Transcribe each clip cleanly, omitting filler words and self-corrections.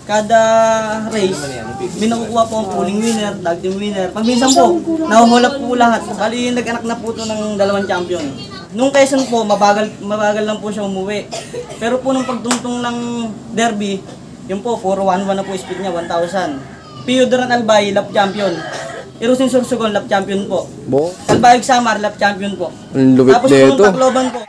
Kada race, binukuha po ang pooling winner, tag team winner. Pag minsan po, nahuhulap po lahat. Bali, nag-anak na po ito ng 2 champion. Nung Quezon po, mabagal lang po siya umuwi. Pero po nung pagtungtong ng derby, yun po, 4-1-1 na po speed niya, 1,000. Pio Duran Albay, lap champion. Irusin Sursugon, lap champion po. Salbayog Samar, lap champion po. Tapos po nung Tacloban po.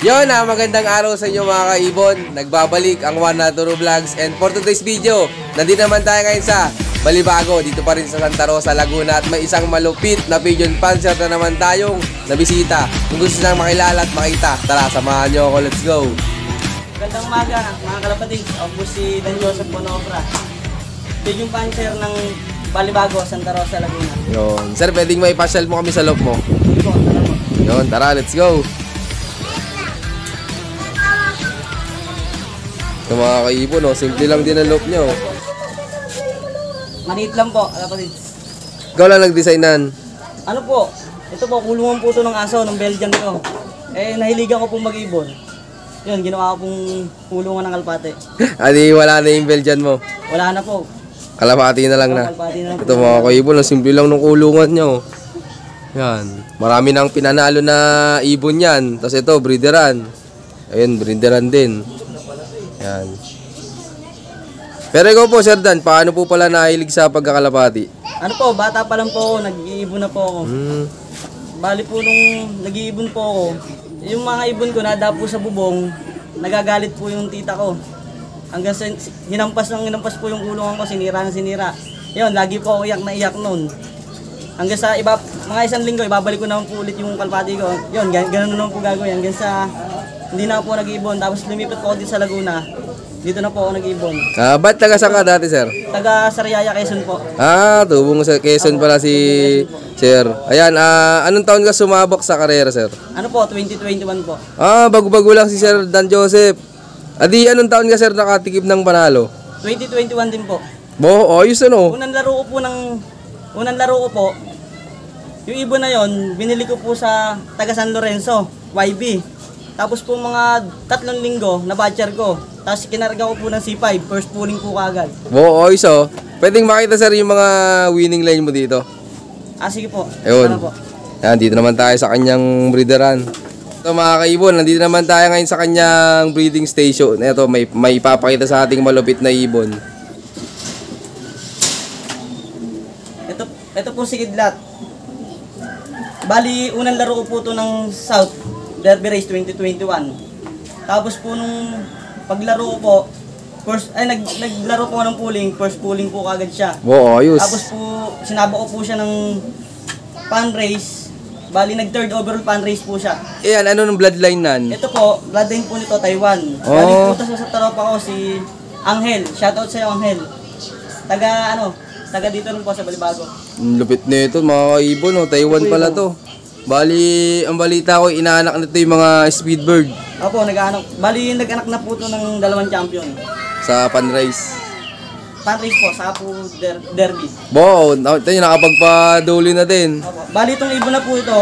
Yon na, magandang araw sa inyo mga kaibon. Nagbabalik ang One Naturo Vlogs. And for today's video, nandito naman tayo ngayon sa Balibago, dito pa rin sa Santa Rosa, Laguna. At may isang malupit na pigeon panzer na naman tayong nabisita. Kung gusto nang makilala at makita, tara, samahan nyo ako. Let's go! Magandang umaga mga kalapatid. Ako po si Dan Joseph Bonofra. Pigeon panzer ng Balibago, Santa Rosa, Laguna. Yon. Sir, pwedeng maipasyal mo kami sa loob mo? Sige po, tara po. Yon, tara, let's go! Ito mga kaibon, simple lang din ang loop nyo. Maliit lang po, kalapatid. Ikaw lang nag-designan. Ano po, ito po, kulungan po ito ng aso, ng Belgian ko. Eh, nahiligan ko pong mag-ibon. Yun, ginawa ko pong kulungan ng kalpate. Adi, wala na yung Belgian mo? Wala na po. Kalapati na lang na. Ito mga kaibon, simple lang ng kulungan nyo. Yan. Marami nang pinanalo na ibon yan. Tapos ito, breederan. Ayun, breederan din. Yan. Pero ikaw po, Sir Dan, paano po pala nahilig sa pagkakalapati? Ano po, bata pa lang po ako, nag-iibon na po ako. Bali po nung nag-iibon po ako, yung mga ibon ko nadapo sa bubong, nagagalit po yung tita ko. Hanggang sa hinampas po yung kulungan ko, sinira. Yun, lagi po ako iyak na iyak nun. Hanggang sa mga isang linggo, ibabalik ko naman po ulit yung kalpati ko. Yun, ganun naman po gagawin. Hanggang sa hindi na po nag-ibon. Tapos lumipat po ako dito sa Laguna. Dito na po ako nag-ibon. Ba't taga saan ka dati, Sir? Taga Sariaya, Quezon po. Tubong sa Quezon pala si Sir. Ayan, anong taon ka sumabak sa karera, Sir? Ano po, 2021 po. Bago-bago lang si Sir Dan Joseph. Adi, anong taon ka, Sir, nakatikip ng panalo? 2021 din po. Ayos ano? Unang laro ko po, yung ibon na yon, binili ko po sa taga San Lorenzo, YB. Tapos po mga 3 linggo, na-batcher ko. Tapos kinarga ko po ng C5, first pulling po kagad. Ayos oh. Pwedeng makita, Sir, yung mga winning line mo dito? Sige po. Ayun. Yan, dito naman tayo sa kanyang breederan. Ito mga kaibon, nandito naman tayo ngayon sa kanyang breeding station. Ito, may ipapakita sa ating malupit na ibon. Ito po si Kidlat. Bali, unang laro ko po ito ng South Derby Race 2021. Tapos po nung paglaro ko po, naglaro ko ng pooling, first pooling po kagad siya. Ayos. Tapos po, sinaba ko po siya ng pan race. Bali, nag-third overall pan race po siya. Ayan, ano ng bloodline nan? Ito po, bloodline po nito, Taiwan. Galing po ito sa tropa ko, si Angel. Shoutout sa'yo, Angel. Taga dito rin po sa Balibago. Lupit nito mga kaibon, Taiwan pala to. Bali, ang balita ko, inaanak nito yung mga speedbird. Opo, nag-anak na po ito ng 2 champion. Sa pan race. Pan race po, sa po derby. Ito yung nakapagpa-doli na din. Opo. Bali, itong ibon na po ito,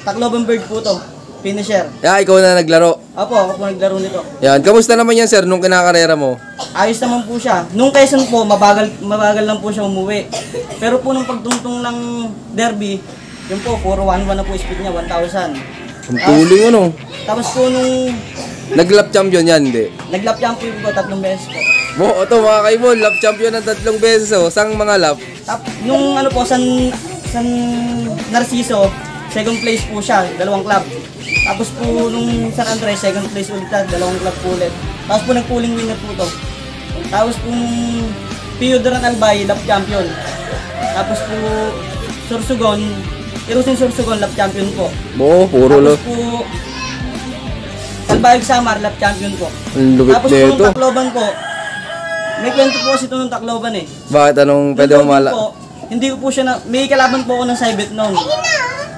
Tacloban bird po ito. Finisher. Ikaw na naglaro? Opo, ako po naglaro nito. Yan, kamusta naman yan, Sir, nung kinakarera mo? Ayos naman po siya. Nung Quezon po, mabagal lang po siya umuwi. Pero po nung pagtungtong ng derby, yun po, 4-1-1 na po speed niya, 1,000. Ang tuling ano? Tapos po nung nag-lap champion yan, hindi? Nag-lap champion po, 3 beses po. Ito mga kaibon, lap champion ng 3 beses Sang mga lap? Nung ano po, San Narciso, second place po siya, 2 club. Tapos po nung San Andres, second place ulit siya, 2 club po ulit. Tapos po nag-pooling winner po ito. Tapos po nung Pio Duran Albay, lap champion. Tapos po Sursugon, Irusin Sursugon, lap champion po. Puro lang. Tapos po Salbayog Samar, lap champion po. Tapos po nung Tacloban po, may kwento po kasi ito nung Tacloban eh. Bakit? Anong pwede mo mala? Hindi ko po siya may kalaban po ako ng Saibet noon.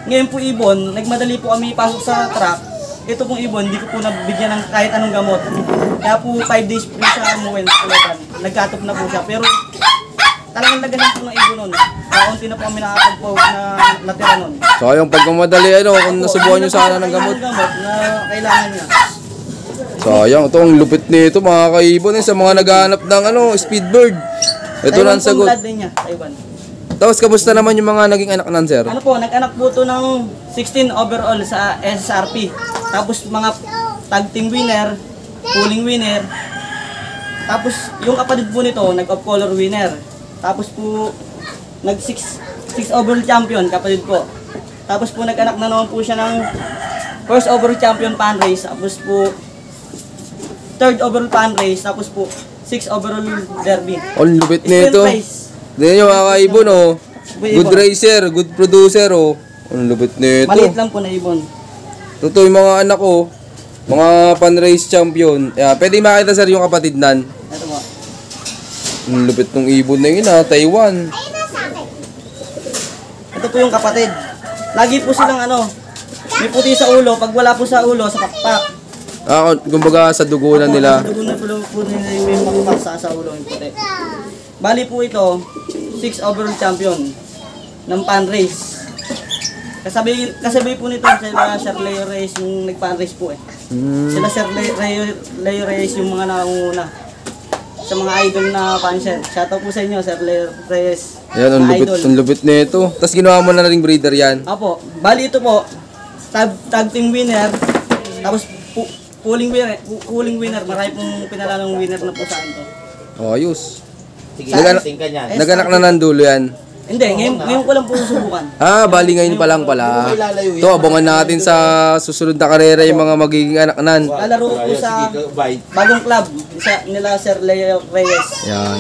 Ngayon po ibon, nagmadali po kami pasok sa truck. Ito pong ibon, hindi ko po nabigyan ng kahit anong gamot. Kaya po 5 days po siya umuwi. Nagkatop na po siya. Pero talagang nagaling po ng ibon noon. kaunti na po kami nakakapag-post na natira nun. Sayang pagkamadali kung nasubuhan nyo sana ng gamot. Na kailangan niya. Sayang, ito ang lupit nito mga kaibon sa mga naghahanap ng Speedbird. Ito na ang sagot. Taiwan po blood din niya, Taiwan. Tapos kamusta naman yung mga naging anak nan, sir? Ano po, nag-anak po to ng 16 overall sa SSRP. Tapos mga tag team winner, pooling winner. Tapos yung kapatid po nito, nag-off color winner. Tapos po, nag-6 overall champion, kapatid po. Tapos po nag-anak na naman po siya ng first overall champion pan race. Tapos po, third overall pan race. Tapos po, 6 overall derby. Ang lupit nito. Hindi nyo mga kaibon Good racer, good producer Ang lupit nito. Maliit lang po na ibon. Totoo yung mga anak ko, mga pan-race champion. Pwede makita sir yung kapatid nan. Ito po. Ang lupit ng ibon na yun Taiwan. Ito po yung kapatid. Lagi po silang may puti sa ulo. Pag wala po sa ulo, sa pakpak. Kumbaga sa dugunan nila. Dugo na po nila yung pakpak sa ulo yung puti. Bali po ito, 6 overall champion ng pan race. Kasabay po nito sila Sir Leo Reyes yung nag-pan race po Sila Sir Leo Reyes yung mga naunguna sa mga idol na panser. Shoutout po sa inyo, Sir Leo Reyes. Yan, ang lupit nito. Tapos ginawa mo na ring breeder yan. Opo. Bali ito po, tag team winner, tapos pooling winner. Marami pong pinalalong winner na po sa akin to. Ayos. Sige, Nag-anak na nandulo yan. Hindi, ngayon ko lang po susubukan. Bali ngayon pa lang pala. Ito, abangan natin sa susunod na karera yung mga magiging anak nan. Lalaro po sa bagong club nila Sir Leo Reyes. Yan.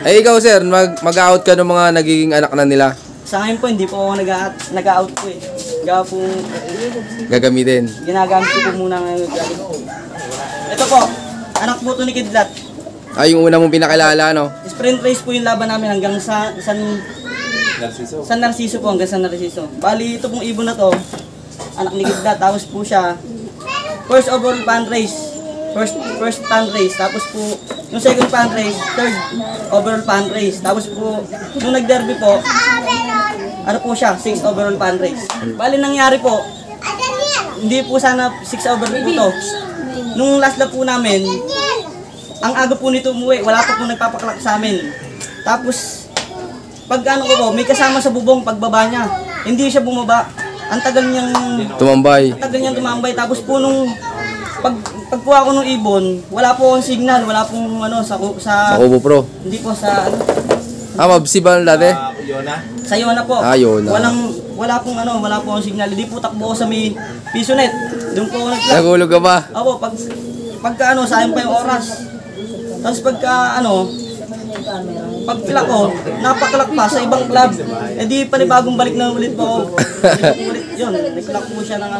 Ikaw sir, mag-out ka ng mga nagiging anak na nila. Sa ngayon po, hindi po ako nag-out po Gawa po, Gagamitin. ginagamit ko po muna ngayon. Ito po, anak po ito ni Kidlat. Yung una mong pinakilala, Sprint race po yung laban namin hanggang sa San Narciso po, hanggang San Narciso. Bali, ito pong ibon na to, anak ni Kidlat. Tapos po siya, first overall pan race. First pan race. Tapos po, yung second pan race, third overall pan race. Tapos po, nung nag-derby po, ano po siya, 6 overall pan race. Bali, nangyari po, hindi po sana 6 overall po to. Nung last lap po namin, ang aga po nito umuwi, wala pa po nagpapaklak sa amin. Tapos, pag ko po, may kasama sa bubong pagbaba niya. Hindi siya bumaba. Ang tagal niyang tumambay. Tapos po nung pagkuha ko ng ibon, wala po akong signal, wala pong sa Kubo Pro. hindi po sa Mabsi ba dati? Yona? sa Yona po. Yona. Wala pong signal. Hindi po takbo ako sa may piso net. Doon po ako nag-clock. Nagulog ka ba? Opo, pagka sayang pa yung oras. Tapos pagka pag-clock ko, napaklak pa sa ibang club. Di panibagong balik na ulit po ako. Yun, nag-clock po siya ng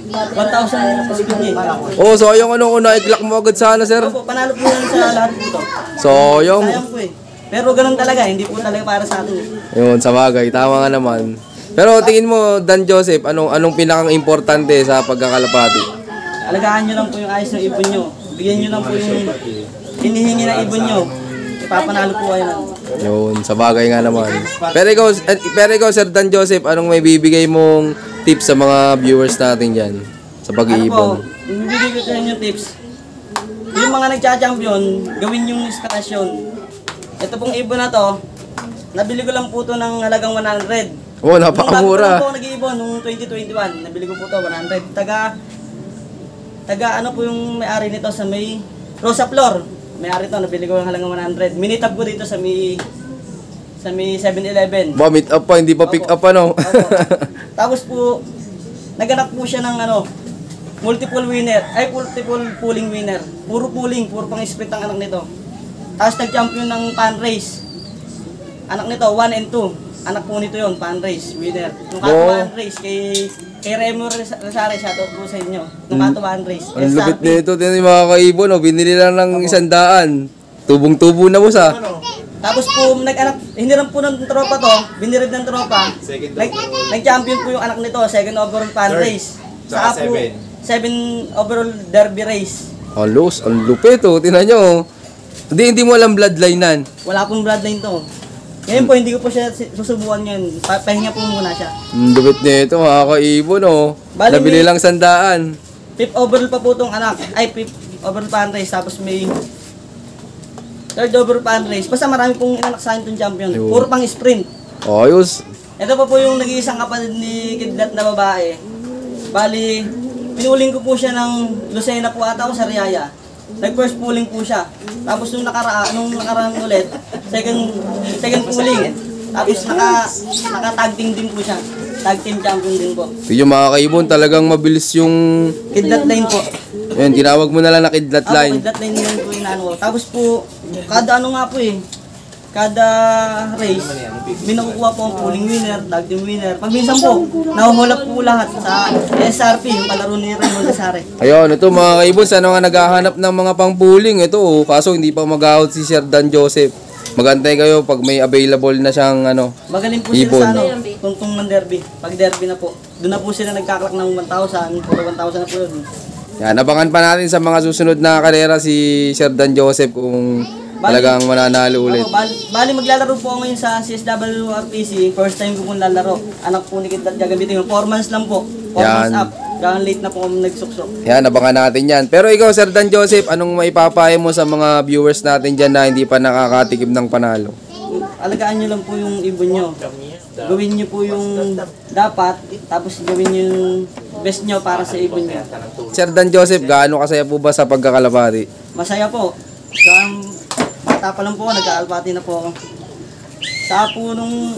1,000 speed niya. So yung na-clock mo agad sana sir? Opo, panalo po yan sa lahat po. So yung... Sayang po Pero ganun talaga, hindi po talaga para sa atin. Yun, sa bagay, tama nga naman. Pero tingin mo, Dan Joseph, anong pinakang importante sa pagkakalapati? Alagaan nyo lang po yung ayos ng ibon nyo. Bigyan nyo lang po yung hinihingi ng ibon nyo. Ipapanalo po kayo lang. Yun, sa bagay nga naman. Pero ikaw, Sir Dan Joseph, anong may bibigay mong tips sa mga viewers natin dyan sa pag-iibon? Bibigay ko sa inyo tips. Yung mga nagcha-champion, gawin yung eskalation. Ito pong ibon na to, nabili ko lang po to ng halagang 100. Napakamura. Nung bago po nag-iibon, nung 2021, nabili ko po to 100. Taga ano po yung may-ari nito sa may Rosa Flor. May-ari to, nabili ko ng halagang 100. Minitab ko dito sa may 7-Eleven. Meet up pa, hindi pa pick up Opo. Tapos po, naganap po siya ng multiple pooling winner. Puro pang split ang anak nito. Tapos nag-champion ng pan race. Anak nito, 1 and 2. Anak po nito yon, pan race, winner. Nung pan race, kay Remo Rosario, shoutout po sa inyo. Nung pan race. Ang lupit nito, din yung mga kaibon, binili lang ng 100. Tubong-tubo na mo sa. Tapos po, hiniram po ng tropa to, binirid ng tropa. Nag-champion po yung anak nito, second overall pan race. Saka po, 7 overall derby race. Ang lupit tinan nyo. Hindi mo alam bloodline nan. Wala pong bloodline to. Ngayon po, hindi ko po siya susubukan ngayon. Pahinga po muna siya. Lupit nito mga kaibon oh. Bali, Nabili lang 100. 5th overall pa po itong anak. Ay, 5th overall pa race. Tapos may 3rd overall pa race. Basta marami pong inanak sa akin itong champion. Ayun. Puro pang sprint. Ayos. Ito pa po yung nag-iisang kapatid ni Kidlat na babae. Bali, pinuling ko po siya ng Lucena po ata o sa Riaya. Nag-first pulling po siya. Tapos nung nakaraan ulit, second pulling. Tapos naka-tag team din po siya. Tag team champion din po. Yung mga kaibon, talagang mabilis yung... Kidlat line po. Yan, tinawag mo na lang na kidlat line. Kidlat line yun po yung ano ko. Tapos po, kada ano nga po kada race, may nakukuha po ang pulling winner, tag team winner. Pag minsan po, nahuhulap po lahat sa SRP, yung palaro ni Raymond Lazare. Ayun, ito mga kaibon, sana nga naghahanap ng mga pang-pooling. Ito oh, kaso hindi pa mag-out si Sir Dan Joseph. Magantay kayo pag may available na siyang ano. Magaling po ibon. sila sa tungtong ng derby. Pag derby na po, doon na po sila nagkaklak ng 1,000, puro 1,000 na po yun. Yan, abangan pa natin sa mga susunod na karera si Sir Dan Joseph kung talagang mananalo ulit. Bali maglalaro po ako ngayon sa CSWRPC. First time ko pong lalaro. Anak po ni Kidlat gagabitin ko. 4 months lang po. 4 months up. Kaya late na po kami nagsuksok. Yan, abangan natin yan. Pero ikaw, Sir Dan Joseph, anong maipapayo mo sa mga viewers natin dyan na hindi pa nakakatikim ng panalo? Alagaan nyo lang po yung ibon nyo. Gawin nyo po yung dapat, tapos gawin nyo yung best nyo para sa ibon nyo. Sir Dan Joseph, gaano kasaya po ba sa pagkakalapati? Masaya po. Bata pa lang po, nag-aalpati na po ako. Sa po nung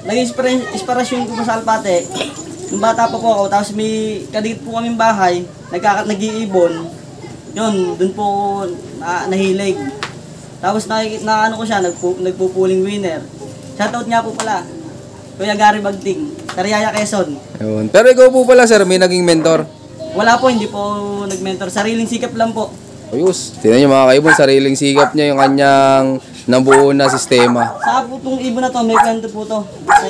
nag-inspirasyon ko pa sa alpate, nung bata pa po ako, tapos may kadikit po kaming bahay, nag-iibon, yun, dun po nahilig. Tapos na ano ko siya, nagpupuling winner. Shoutout nga po pala, Kuya Gary Bagting, Cariaya, Quezon. Ayun. Pero ikaw po pala, sir, may naging mentor? Wala po, hindi po nag-mentor. Sariling sikap lang po. Ayos. Tingnan niyo mga kaibon, sariling sikap niya yung kanyang nabuo na sistema. Sa po itong ibon na to, may kwento po to.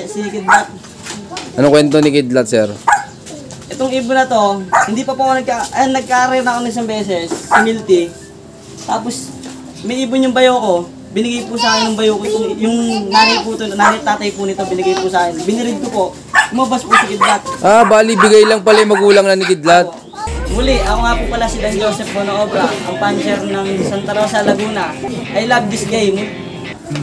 Si Kidlat. Anong kwento ni Kidlat, sir? Itong ibon na to, hindi pa po ako nagka-career na ako ng isang beses, si Milty. Tapos, may ibon yung bayo ko, binigay po sa akin ng bayo ko, yung nanay po to, nanay tatay po nito, binigay po sa akin. Binirid ko po, umabas po si Kidlat. Ah, bali, bigay lang pala yung magulang na ni Kidlat. Muli, ako nga po pala si Dan Joseph Bonoobra, ang puncher ng Santa Rosa, Laguna. I love this game.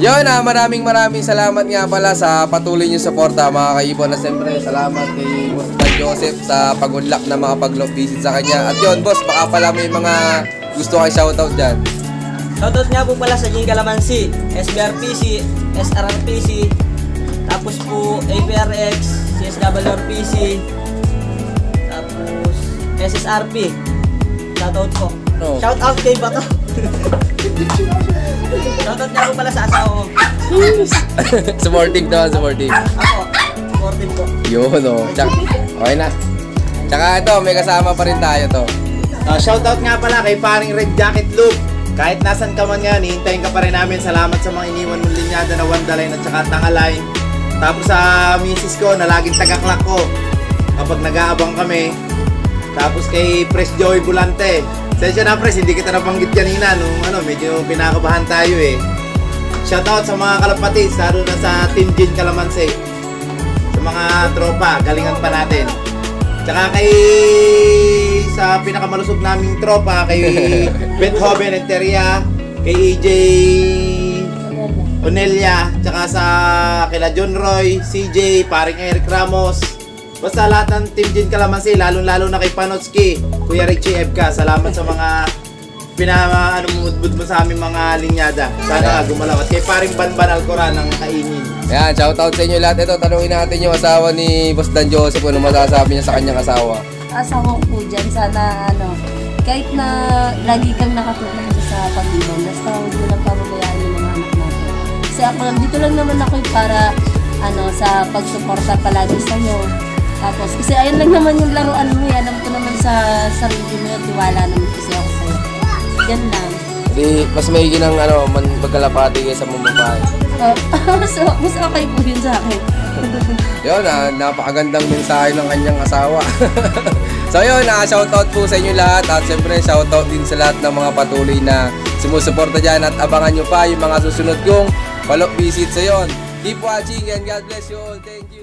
Yun maraming salamat nga pala sa patuloy niyo suporta mga kaibon. Na siyempre salamat kay Boss Dan Joseph sa pag-unlock na mga pag-love visit sa kanya. At yun boss, baka pala may mga gusto kay shoutout dyan. Shoutout nga po pala sa Jing Calamansi, SBRPC, SRRPC, tapos po APRX, CSWRPC, tapos SSRP. Shoutout po. Oh. Shoutout kay Bato. Shoutout nga po pala sa asawa ko. Supportive naman, supportive. Ako, supportive po. Yun okay na. Tsaka ito, may kasama pa rin tayo to. Shoutout nga pala kay paring Red Jacket Luke. Kahit nasan ka man yan, hihintayin ka pa rin namin. Salamat sa mga iniwan mong linyada na Wandaline at saka Tangaline. Tapos sa misis ko na laging taga-clock ko kapag nag-aabang kami. Tapos kay Pres Joey Bulante. Sensya na Pres, hindi kita nabanggit kanina nung medyo pinakabahan tayo eh. Shoutout sa mga kalapatis, lalo na sa Team Gin Calamansi. Sa mga tropa, galingan pa natin. Tsaka kay sa pinakamalusog naming tropa, kay Beethoven and Teria, kay EJ Onelia, tsaka sa kila John Roy, CJ, paring Eric Ramos. Basta lahat ng Team Gin Calamansi, lalong-lalo na kay Panotsky, Kuya Richie Ebka. Salamat sa mga pinamudbud mo sa aming mga linyada. Sana gumalaw. At kay paring Banban Alcoran ng Kainin. Ayan, shoutout sa inyo lahat. Ito, tanungin natin yung asawa ni Boss Dan Joseph kung ano masasabi niya sa kanyang asawa. Asawa ko po dyan, sana kahit na lagi kang nakatulong sa pag-ibon, basta huwag mo lang pababayaan yung mga anak natin. Kasi ako dito lang naman ako para sa pagsuporta palagi sa inyo. Tapos, kasi ayun lang naman yung laruan mo, alam ko naman sa sarili mo, tiwala naman kasi ako sa'yo. Yan lang. Hindi, mas maigi ng magkalapati kayo sa mamabahay. Mas okay po yun sa akin. Yun, napakagandang mensahe ng kanyang asawa. So yun, shoutout po sa inyo lahat. At siyempre, shoutout din sa lahat ng mga patuloy na sumusuporta dyan. At abangan nyo pa yung mga susunod kong follow, visit. So yun, keep watching and God bless you all. Thank you.